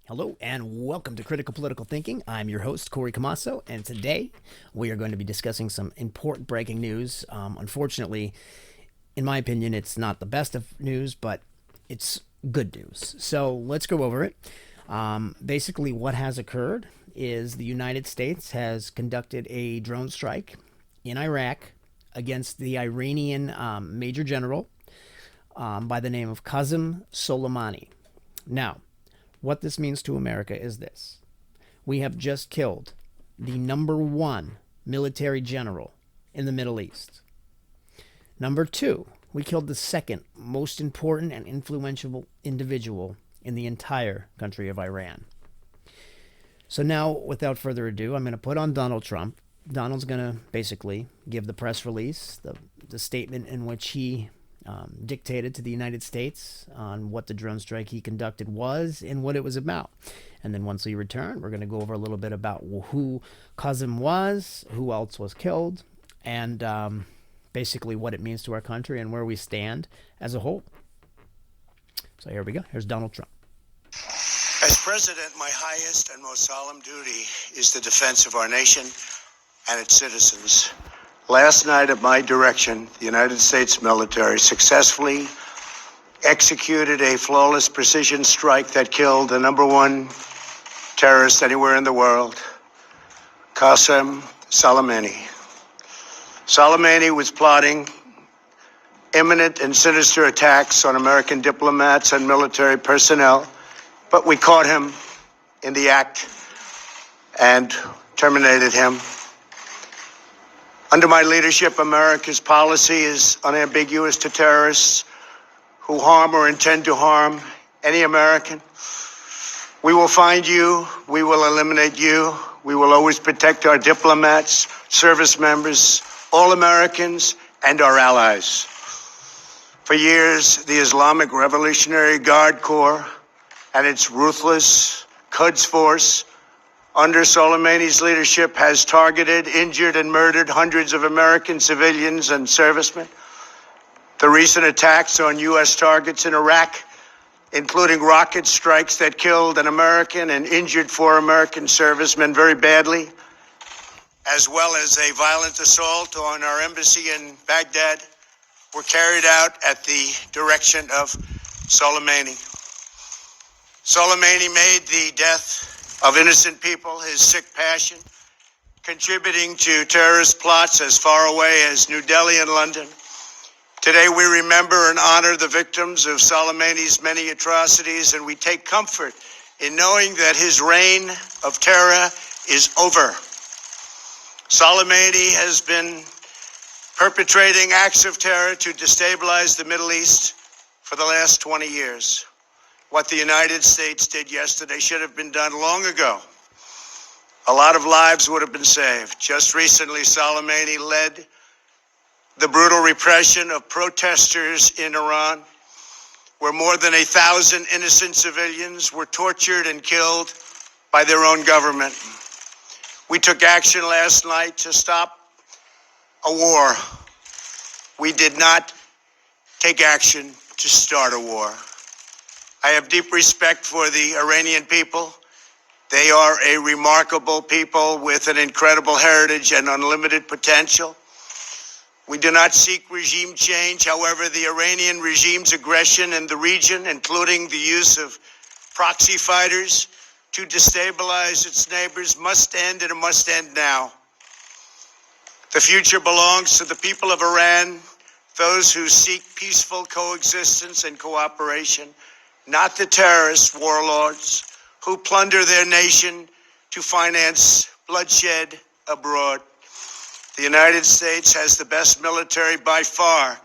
Hello and welcome to Critical Political Thinking. I'm your host, Corey CAMASSO, and today we are going to be discussing some important breaking news. Unfortunately, in my opinion, it's not the best of news, but it's good news. So let's go over it. Basically, what has occurred is the United States has conducted a drone strike in Iraq against the Iranian Major General by the name of Qasem Soleimani. Now, what this means to America is this. We have just killed the number one military general in the Middle East. Number two, we killed the second most important and influential individual in the entire country of Iran. So now, without further ado, I'm going to put on Donald Trump. Donald's going to basically give the press release, the statement in which he dictated to the United States on what the drone strike he conducted was and what it was about. And then once we return, we're going to go over a little bit about who Qasem was, who else was killed, and basically what it means to our country and where we stand as a whole. So here we go. Here's Donald Trump. As president, my highest and most solemn duty is the defense of our nation and its citizens. Last night, at my direction, the United States military successfully executed a flawless precision strike that killed the number one terrorist anywhere in the world, Qasem Soleimani. Soleimani was plotting imminent and sinister attacks on American diplomats and military personnel, but we caught him in the act and terminated him. Under my leadership, America's policy is unambiguous to terrorists who harm or intend to harm any American. We will find you. We will eliminate you. We will always protect our diplomats, service members, all Americans, and our allies. For years, the Islamic Revolutionary Guard Corps and its ruthless Quds Force under Soleimani's leadership has targeted, injured, and murdered hundreds of American civilians and servicemen. The recent attacks on U.S. targets in Iraq, including rocket strikes that killed an American and injured 4 American servicemen very badly, as well as a violent assault on our embassy in Baghdad, were carried out at the direction of Soleimani. Soleimani made the death of innocent people his sick passion, contributing to terrorist plots as far away as New Delhi and London. Today we remember and honor the victims of Soleimani's many atrocities, and we take comfort in knowing that his reign of terror is over. Soleimani has been perpetrating acts of terror to destabilize the Middle East for the last 20 years. What the United States did yesterday should have been done long ago. A lot of lives would have been saved. Just recently, Soleimani led the brutal repression of protesters in Iran, where more than 1,000 innocent civilians were tortured and killed by their own government. We took action last night to stop a war. We did not take action to start a war. I have deep respect for the Iranian people. They are a remarkable people with an incredible heritage and unlimited potential. We do not seek regime change. However, the Iranian regime's aggression in the region, including the use of proxy fighters to destabilize its neighbors, must end, and it must end now. The future belongs to the people of Iran, those who seek peaceful coexistence and cooperation, not the terrorist warlords who plunder their nation to finance bloodshed abroad. The United States has the best military by far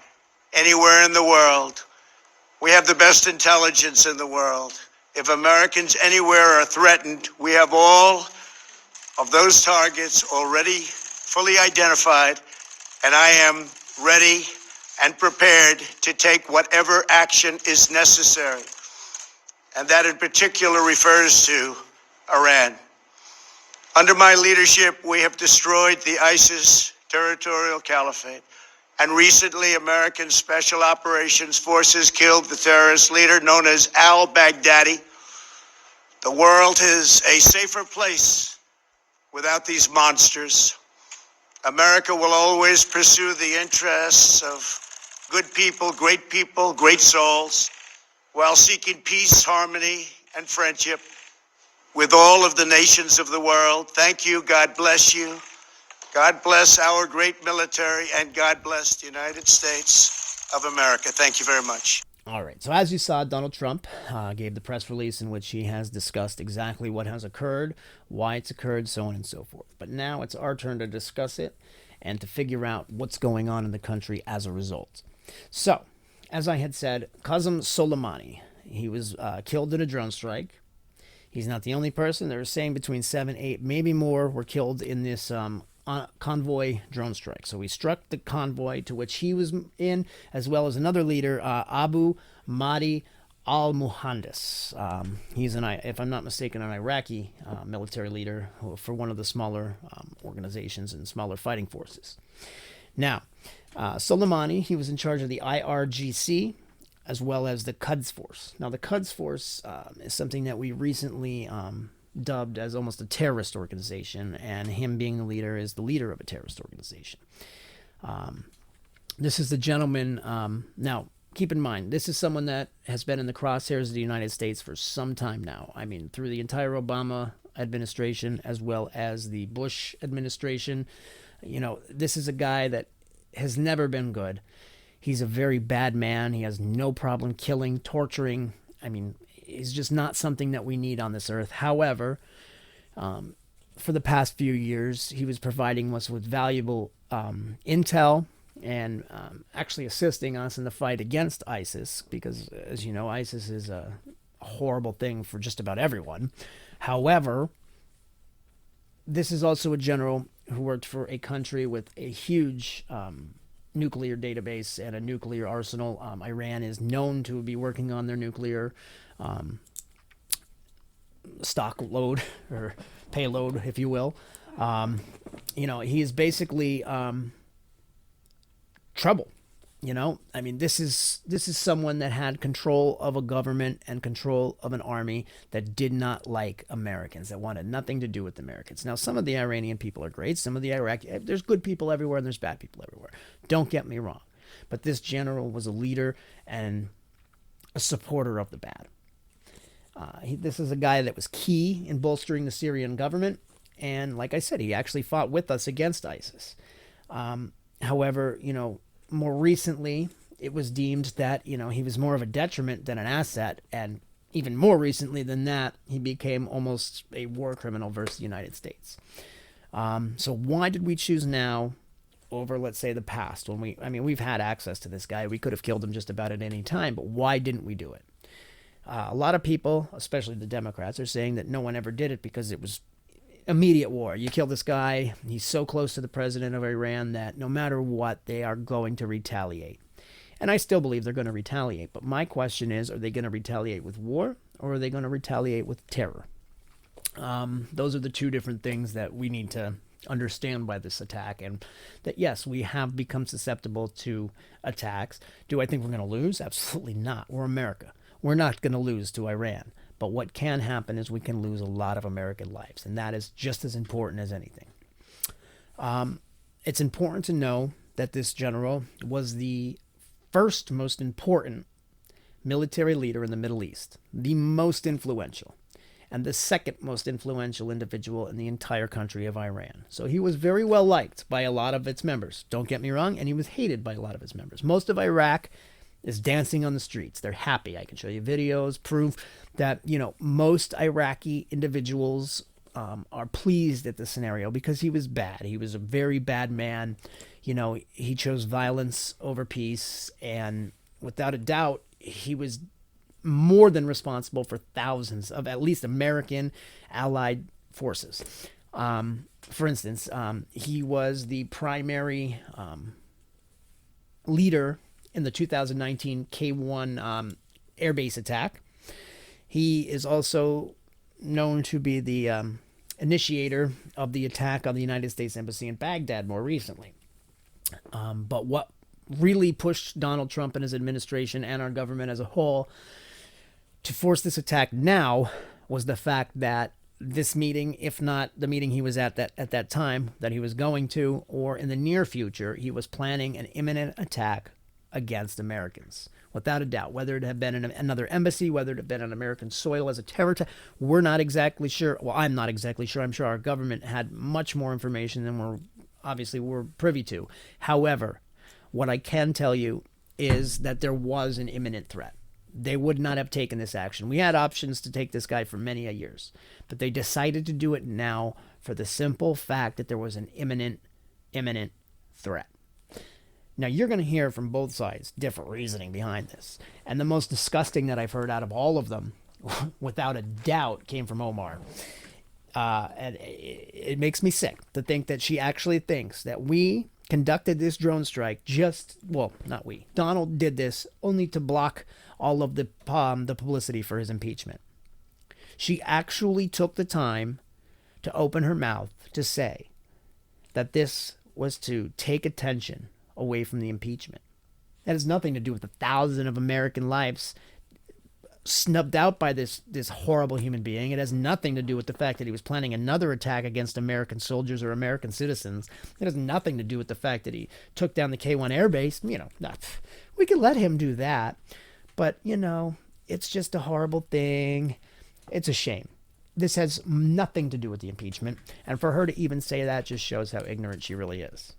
anywhere in the world. We have the best intelligence in the world. If Americans anywhere are threatened, we have all of those targets already fully identified, and I am ready and prepared to take whatever action is necessary. And that in particular refers to Iran. Under my leadership, we have destroyed the ISIS territorial caliphate. And recently, American Special Operations Forces killed the terrorist leader known as al-Baghdadi. The world is a safer place without these monsters. America will always pursue the interests of good people, great souls, while seeking peace, harmony, and friendship with all of the nations of the world. Thank you. God bless you. God bless our great military, and God bless the United States of America. Thank you very much. All right. So as you saw, Donald Trump gave the press release in which he has discussed exactly what has occurred, why it's occurred, so on and so forth. But now it's our turn to discuss it and to figure out what's going on in the country as a result. So, as I had said, Qassem Soleimani, he was killed in a drone strike. He's not the only person. They're saying between 7, 8, maybe more were killed in this convoy drone strike. So we struck the convoy to which he was in, as well as another leader, Abu Mahdi al-Muhandis. He's if I'm not mistaken, an Iraqi military leader for one of the smaller organizations and smaller fighting forces. Now, Soleimani, he was in charge of the IRGC as well as the Quds Force. Now, the Quds Force is something that we recently dubbed as almost a terrorist organization, and him being the leader is the leader of a terrorist organization. This is the gentleman. Now, keep in mind, this is someone that has been in the crosshairs of the United States for some time now. I mean, through the entire Obama administration as well as the Bush administration. You know, this is a guy that has never been good. He's a very bad man. He has no problem killing, torturing. I mean, he's just not something that we need on this earth. However, for the past few years, he was providing us with valuable intel and actually assisting us in the fight against ISIS, because, as you know, ISIS is a horrible thing for just about everyone. However, this is also a general who worked for a country with a huge nuclear database and a nuclear arsenal. Iran is known to be working on their nuclear stock load or payload, if you will. You know, he is basically trouble. You know, I mean, this is someone that had control of a government and control of an army that did not like Americans, that wanted nothing to do with Americans. Now, some of the Iranian people are great. Some of the Iraqi, there's good people everywhere and there's bad people everywhere. Don't get me wrong. But this general was a leader and a supporter of the bad. This is a guy that was key in bolstering the Syrian government. And like I said, he actually fought with us against ISIS. However, you know, more recently, it was deemed that, you know, he was more of a detriment than an asset. And even more recently than that, he became almost a war criminal versus the United States. So why did we choose now over, let's say, the past? When we've had access to this guy. We could have killed him just about at any time, but why didn't we do it? A lot of people, especially the Democrats, are saying that no one ever did it because it was immediate war. You kill this guy, he's so close to the president of Iran that no matter what, they are going to retaliate. And I still believe they're going to retaliate. But my question is, are they going to retaliate with war or are they going to retaliate with terror? Those are the two different things that we need to understand by this attack. And that, yes, we have become susceptible to attacks. Do I think we're going to lose? Absolutely not. We're America. We're not going to lose to Iran. But what can happen is we can lose a lot of American lives, and that is just as important as anything. It's important to know that this general was the first most important military leader in the Middle East, the most influential, and the second most influential individual in the entire country of Iran. So he was very well liked by a lot of its members. Don't get me wrong, and he was hated by a lot of its members. Most of Iraq is dancing on the streets. They're happy. I can show you videos, proof that, you know, most Iraqi individuals are pleased at the scenario because he was bad. He was a very bad man. You know, he chose violence over peace, and without a doubt, he was more than responsible for thousands of at least American allied forces. For instance, he was the primary leader in the 2019 K1 airbase attack. He is also known to be the initiator of the attack on the United States Embassy in Baghdad more recently. But what really pushed Donald Trump and his administration and our government as a whole to force this attack now was the fact that this meeting, if not the meeting he was at that time that he was going to, or in the near future, he was planning an imminent attack against Americans. Without a doubt, whether it had been in another embassy, whether it had been on American soil as a terror attack, we're not exactly sure. Well, I'm not exactly sure. I'm sure our government had much more information than we're privy to. However, what I can tell you is that there was an imminent threat. They would not have taken this action. We had options to take this guy for many a years, but they decided to do it now for the simple fact that there was an imminent threat. Now, you're going to hear from both sides different reasoning behind this. And the most disgusting that I've heard out of all of them, without a doubt, came from Omar. And it makes me sick to think that she actually thinks that we conducted this drone strike not we. Donald did this only to block all of the publicity for his impeachment. She actually took the time to open her mouth to say that this was to take attention away from the impeachment. That has nothing to do with the thousands of American lives snubbed out by this horrible human being. It has nothing to do with the fact that he was planning another attack against American soldiers or American citizens. It has nothing to do with the fact that he took down the K-1 airbase. We could let him do that. But, it's just a horrible thing. It's a shame. This has nothing to do with the impeachment. And for her to even say that just shows how ignorant she really is.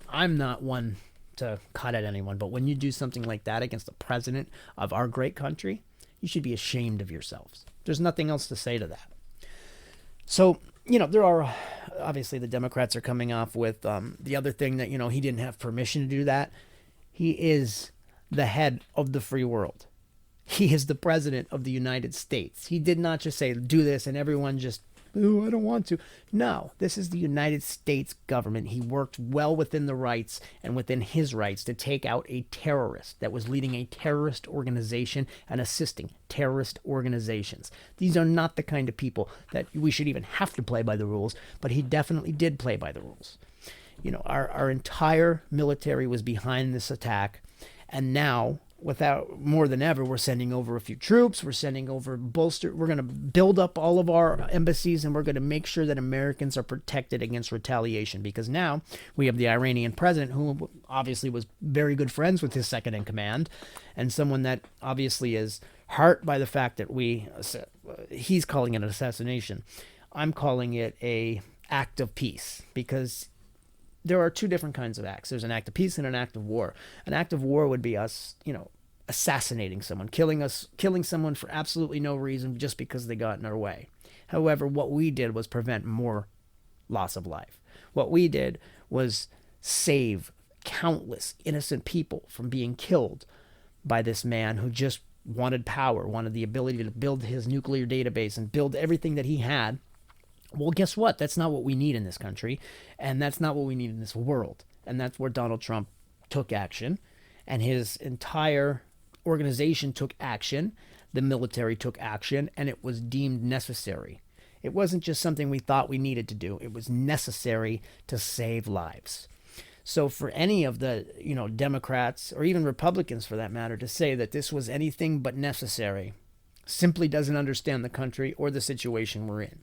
I'm not one to cut at anyone, but when you do something like that against the president of our great country, you should be ashamed of yourselves. There's nothing else to say to that. So, there are, obviously the Democrats are coming off with the other thing that, he didn't have permission to do that. He is the head of the free world. He is the president of the United States. He did not just say, do this, and everyone just, oh, I don't want to. No, this is the United States government. He worked well within the rights and within his rights to take out a terrorist that was leading a terrorist organization and assisting terrorist organizations. These are not the kind of people that we should even have to play by the rules, but he definitely did play by the rules. Our entire military was behind this attack, and now, without more than ever, we're sending over a few troops. We're sending over we're going to build up all of our embassies, and we're going to make sure that Americans are protected against retaliation, because now we have the Iranian president, who obviously was very good friends with his second in command, and someone that obviously is hurt by the fact that he's calling it an assassination. I'm calling it a act of peace, because there are two different kinds of acts. There's an act of peace and an act of war. An act of war would be us, assassinating someone, killing someone for absolutely no reason just because they got in our way. However, what we did was prevent more loss of life. What we did was save countless innocent people from being killed by this man who just wanted power, wanted the ability to build his nuclear database and build everything that he had. Well, guess what? That's not what we need in this country, and that's not what we need in this world. And that's where Donald Trump took action, and his entire organization took action. The military took action, and it was deemed necessary. It wasn't just something we thought we needed to do. It was necessary to save lives. So for any of the, Democrats, or even Republicans for that matter, to say that this was anything but necessary simply doesn't understand the country or the situation we're in.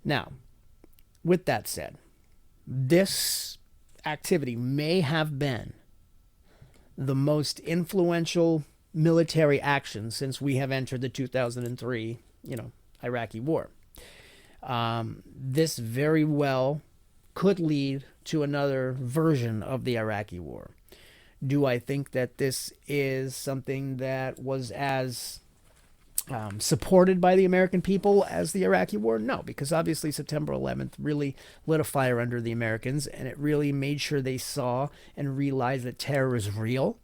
Now, with that said, this activity may have been the most influential military action since we have entered the 2003, Iraqi War. This very well could lead to another version of the Iraqi War. Do I think that this is something that was as supported by the American people as the Iraqi War? No, because obviously September 11th really lit a fire under the Americans, and it really made sure they saw and realized that terror is real.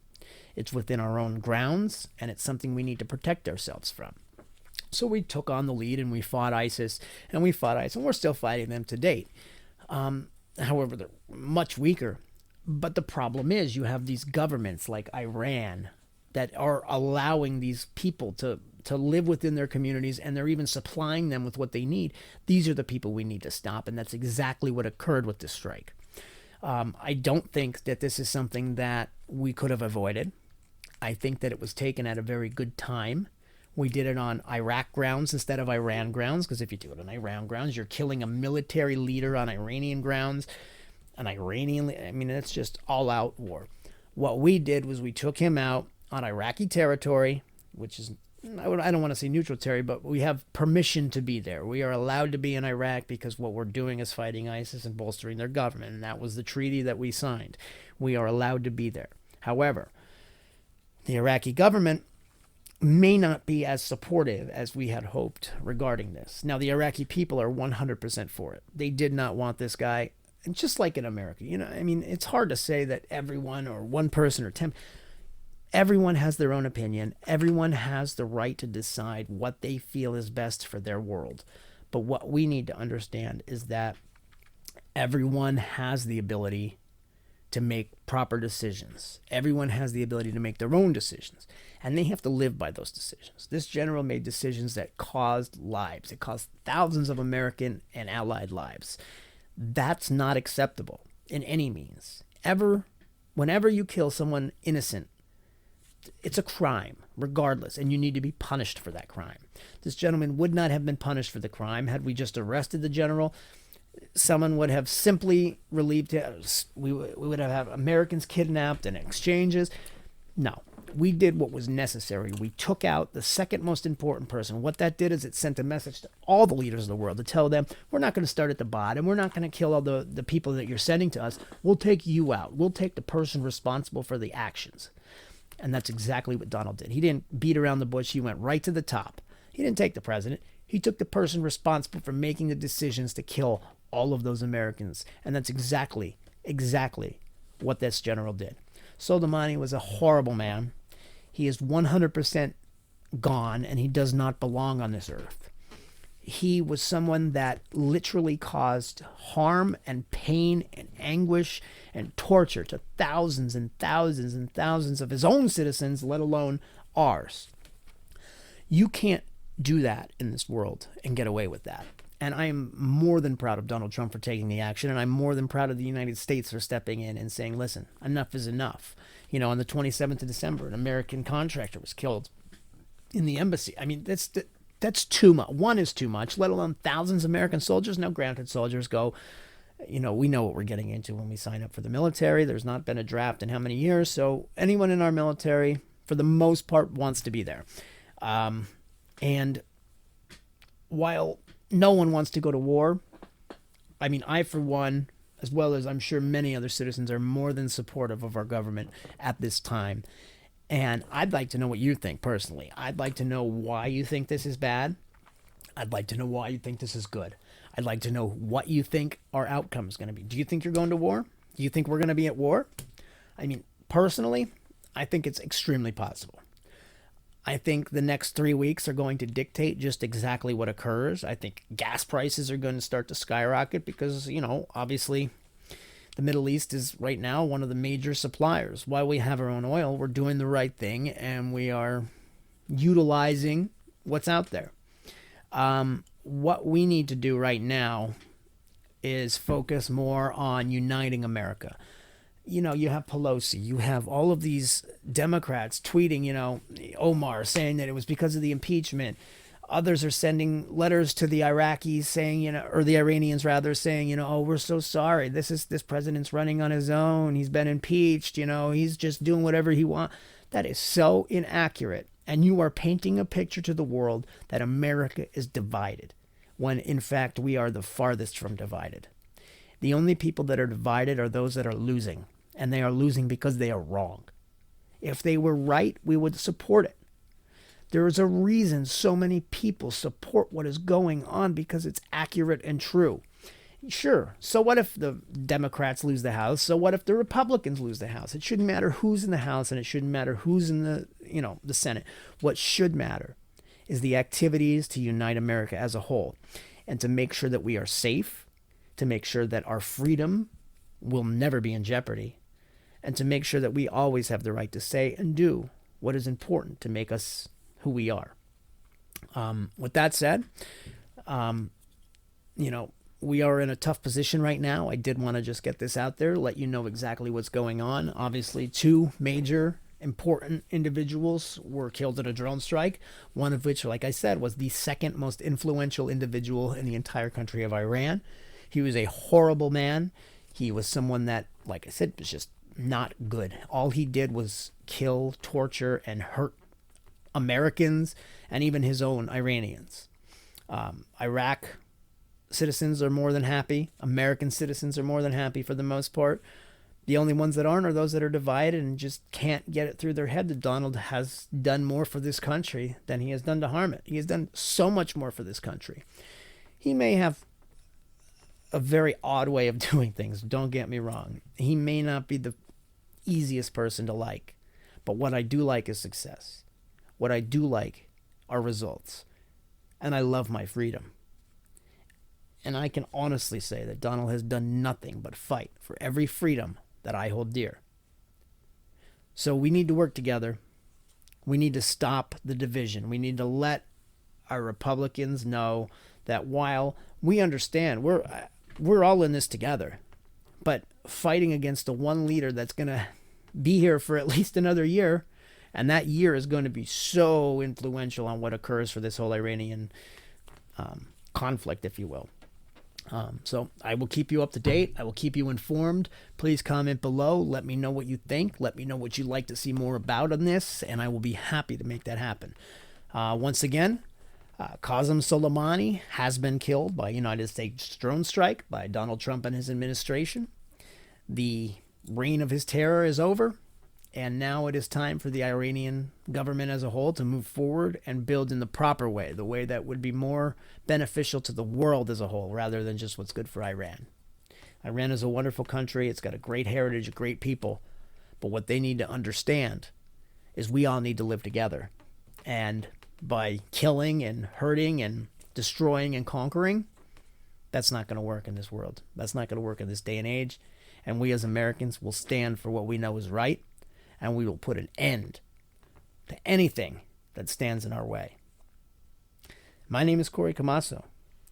It's within our own grounds, and it's something we need to protect ourselves from. So we took on the lead, and we fought ISIS, and we're still fighting them to date. However, they're much weaker. But the problem is you have these governments like Iran that are allowing these people to live within their communities, and they're even supplying them with what they need. These are the people we need to stop, and that's exactly what occurred with this strike. I don't think that this is something that we could have avoided. I think that it was taken at a very good time We did it on Iraq grounds instead of Iran grounds, because if you do it on Iran grounds, you're killing a military leader on Iranian grounds. I mean, it's just all-out war. What we did was we took him out on Iraqi territory, which is, I don't want to say neutral territory, but we have permission to be there. We are allowed to be in Iraq because what we're doing is fighting ISIS and bolstering their government, and that was the treaty that we signed. We are allowed to be there. However, the Iraqi government may not be as supportive as we had hoped regarding this. Now, the Iraqi people are 100% for it. They did not want this guy. And just like in America, I mean, it's hard to say that everyone or one person or 10, everyone has their own opinion. Everyone has the right to decide what they feel is best for their world. But what we need to understand is that everyone has the ability to make proper decisions. Everyone has the ability to make their own decisions, and they have to live by those decisions. This general made decisions that caused lives. It caused thousands of American and Allied lives. That's not acceptable in any means. Whenever you kill someone innocent, it's a crime, regardless, and you need to be punished for that crime. This gentleman would not have been punished for the crime had we just arrested the general. Someone would have simply relieved him. We would have had Americans kidnapped and exchanges. No, we did what was necessary. We took out the second most important person. What that did is it sent a message to all the leaders of the world to tell them, we're not going to start at the bottom. We're not going to kill all the people that you're sending to us. We'll take you out. We'll take the person responsible for the actions. And that's exactly what Donald did. He didn't beat around the bush. He went right to the top. He didn't take the president. He took the person responsible for making the decisions to kill all of those Americans. And that's exactly what this general did. Soleimani was a horrible man. He is 100% gone, and he does not belong on this earth. He was someone that literally caused harm and pain and anguish and torture to thousands and thousands and thousands of his own citizens, let alone ours. You can't do that in this world and get away with that. And I am more than proud of Donald Trump for taking the action, and I'm more than proud of the United States for stepping in and saying, listen, enough is enough. On the 27th of December, an American contractor was killed in the embassy. I mean, that's too much. One is too much, let alone thousands of American soldiers. Now, granted, soldiers go, we know what we're getting into when we sign up for the military. There's not been a draft in how many years, so anyone in our military, for the most part, wants to be there. And while no one wants to go to war, I mean, I, for one, as well as I'm sure many other citizens, are more than supportive of our government at this time. And I'd like to know what you think personally. I'd like to know why you think this is bad. I'd like to know why you think this is good. I'd like to know what you think our outcome is going to be. Do you think you're going to war? Do you think we're going to be at war? I mean, personally, I think it's extremely possible. I think the next 3 weeks are going to dictate just exactly what occurs. I think gas prices are going to start to skyrocket because, obviously the Middle East is right now one of the major suppliers. While we have our own oil, we're doing the right thing and we are utilizing what's out there. What we need to do right now is focus more on uniting America. You have Pelosi, you have all of these Democrats tweeting, Omar saying that it was because of the impeachment. Others are sending letters to the Iraqis saying, or the Iranians rather, saying, oh, we're so sorry. This president's running on his own. He's been impeached. He's just doing whatever he wants. That is so inaccurate. And you are painting a picture to the world that America is divided, when in fact we are the farthest from divided. The only people that are divided are those that are losing, and they are losing because they are wrong. If they were right, we would support it. There is a reason so many people support what is going on, because it's accurate and true. Sure, so what if the Democrats lose the House? So what if the Republicans lose the House? It shouldn't matter who's in the House, and it shouldn't matter who's in the Senate. What should matter is the activities to unite America as a whole, and to make sure that we are safe, to make sure that our freedom will never be in jeopardy, and to make sure that we always have the right to say and do what is important to make us who we are. With that said, we are in a tough position right now. I did want to just get this out there, let you know exactly what's going on. Obviously, two major important individuals were killed in a drone strike, one of which, like I said, was the second most influential individual in the entire country of Iran. He was a horrible man. He was someone that, like I said, was just not good. All he did was kill, torture, and hurt Americans and even his own Iranians. Iraq citizens are more than happy. American citizens are more than happy for the most part. The only ones that aren't are those that are divided and just can't get it through their head that Donald has done more for this country than he has done to harm it. He has done so much more for this country. He may have a very odd way of doing things, don't get me wrong. He may not be the easiest person to like, but what I do like is success. What I do like are results. And I love my freedom. And I can honestly say that Donald has done nothing but fight for every freedom that I hold dear. So we need to work together. We need to stop the division. We need to let our Republicans know that while we understand we're all in this together, but fighting against the one leader that's going to be here for at least another year, and that year is going to be so influential on what occurs for this whole Iranian conflict, if you will. So I will keep you up to date. I will keep you informed. Please comment below. Let me know what you think. Let me know what you'd like to see more about on this, and I will be happy to make that happen. Once again, Qasem Soleimani has been killed by a United States drone strike by Donald Trump and his administration. The reign of his terror is over, and now it is time for the Iranian government as a whole to move forward and build in the proper way, the way that would be more beneficial to the world as a whole, rather than just what's good for Iran. Iran is a wonderful country. It's got a great heritage, great people. But what they need to understand is we all need to live together. And by killing and hurting and destroying and conquering, that's not going to work in this world. That's not going to work in this day and age. And we as Americans will stand for what we know is right, and we will put an end to anything that stands in our way. My name is CAMASSO,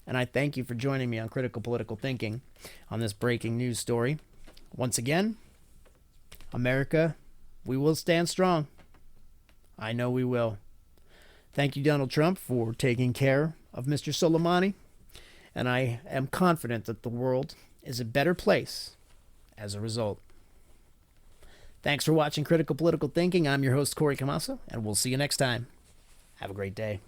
and I thank you for joining me on Critical Political Thinking on this breaking news story. Once again, America, we will stand strong. I know we will. Thank you, Donald Trump, for taking care of Mr. Soleimani, and I am confident that the world is a better place as a result. Thanks for watching Critical Political Thinking. I'm your host, CAMASSO, and we'll see you next time. Have a great day.